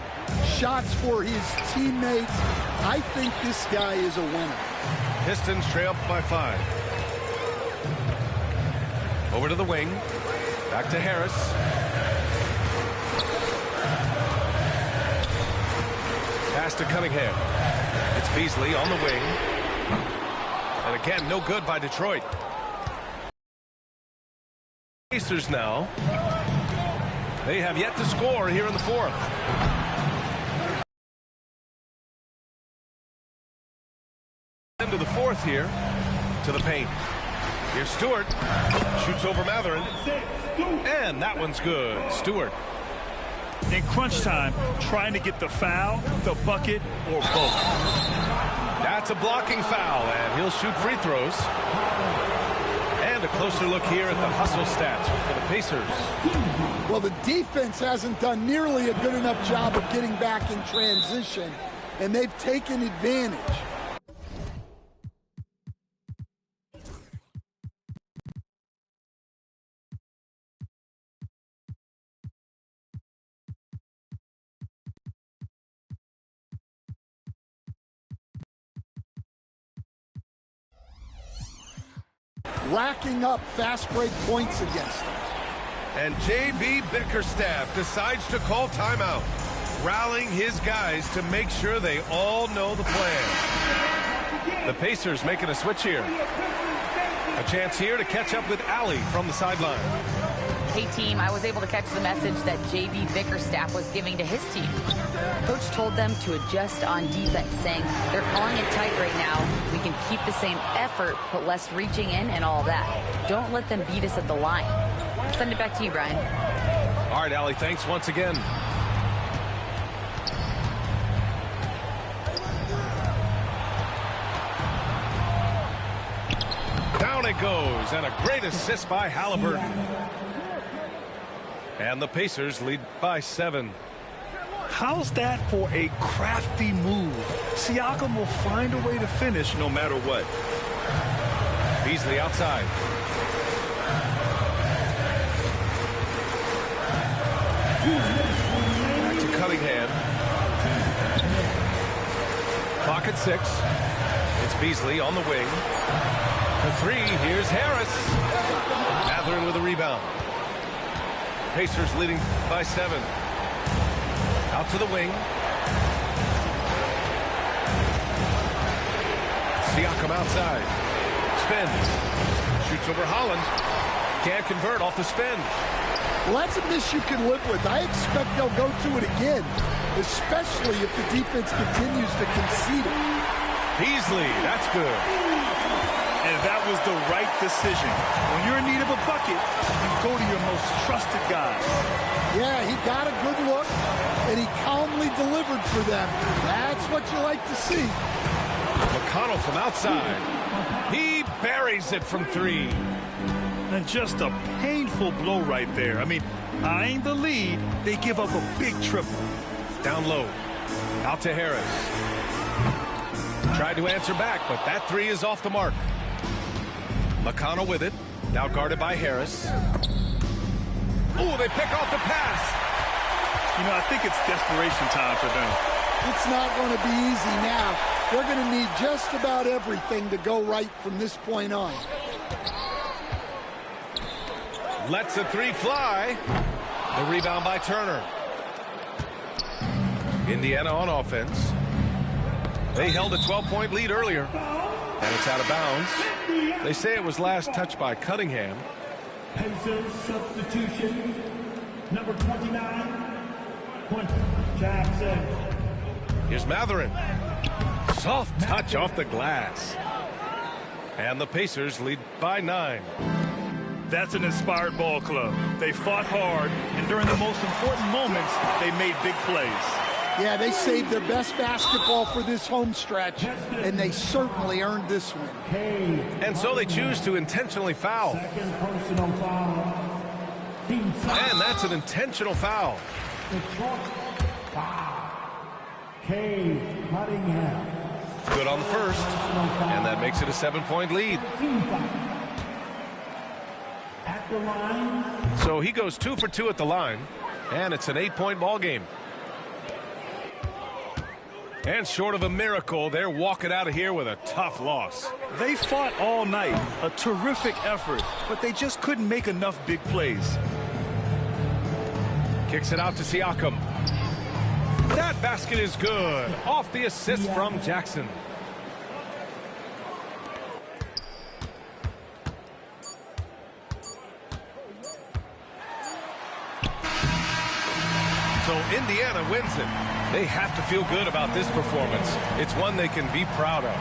shots for his teammates. I think this guy is a winner. Pistons trail by 5. Over to the wing. Back to Harris. Pass to Cunningham. It's Beasley on the wing. And again, no good by Detroit. Pacers now. They have yet to score here in the 4th. Into the 4th here. To the paint. Here's Stewart. Shoots over Matherin. And that one's good. Stewart. In crunch time, trying to get the foul, the bucket, or both. That's a blocking foul, and he'll shoot free throws. And a closer look here at the hustle stats for the Pacers. Well, the defense hasn't done nearly a good enough job of getting back in transition, and they've taken advantage. Racking up fast break points against them. And J.B. Bickerstaff decides to call timeout, rallying his guys to make sure they all know the plan. The Pacers making a switch here. A chance here to catch up with Allie from the sideline. Hey, team, I was able to catch the message that J.B. Bickerstaff was giving to his team. Coach told them to adjust on defense, saying they're calling it tight right now. We can keep the same effort, but less reaching in and all that. Don't let them beat us at the line. Send it back to you, Brian. All right, Allie, thanks once again. Down it goes, and a great assist by Halliburton. And the Pacers lead by 7. How's that for a crafty move? Siakam will find a way to finish no matter what. Beasley outside. Back to Cunningham. Clock at 6. It's Beasley on the wing. For 3, here's Harris. Matherin with a rebound. Pacers leading by 7. Out to the wing. Siakam outside. Spins. Shoots over Holland. Can't convert off the spin. Well, that's a miss you can live with. I expect they'll go to it again, especially if the defense continues to concede it. Beasley, that's good. And that was the right decision. When you're in need of a bucket, you go to your most trusted guy. Yeah, he got a good look, and he calmly covered for them. That's what you like to see. McConnell from outside. He buries it from 3. And just a painful blow right there. I mean, eyeing the lead, they give up a big triple. Down low. Out to Harris. Tried to answer back, but that 3 is off the mark. McConnell with it. Now guarded by Harris. Oh, they pick off the pass. You know, I think it's desperation time for them. It's not going to be easy now. They're going to need just about everything to go right from this point on. Lets a 3 fly. The rebound by Turner. Indiana on offense. They held a 12-point lead earlier. And it's out of bounds. They say it was last touched by Cunningham. Pacers substitution. Number 29, Quentin Jackson. Here's Mathurin. Soft touch off the glass. And the Pacers lead by 9. That's an inspired ball club. They fought hard, and during the most important moments, they made big plays. Yeah, they saved their best basketball for this home stretch, and they certainly earned this one. And so they choose to intentionally foul. Second personal foul. Team foul. And that's an intentional foul. Cade Cunningham. Good on the first. And that makes it a 7-point lead. Team foul. At the line. So he goes 2 for 2 at the line. And it's an 8-point ball game. And short of a miracle, they're walking out of here with a tough loss. They fought all night. A terrific effort, but they just couldn't make enough big plays. Kicks it out to Siakam. That basket is good. Off the assist from Jackson. So Indiana wins it. They have to feel good about this performance. It's one they can be proud of.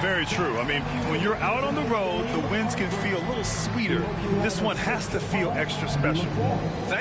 Very true. I mean, when you're out on the road, the wins can feel a little sweeter. This one has to feel extra special.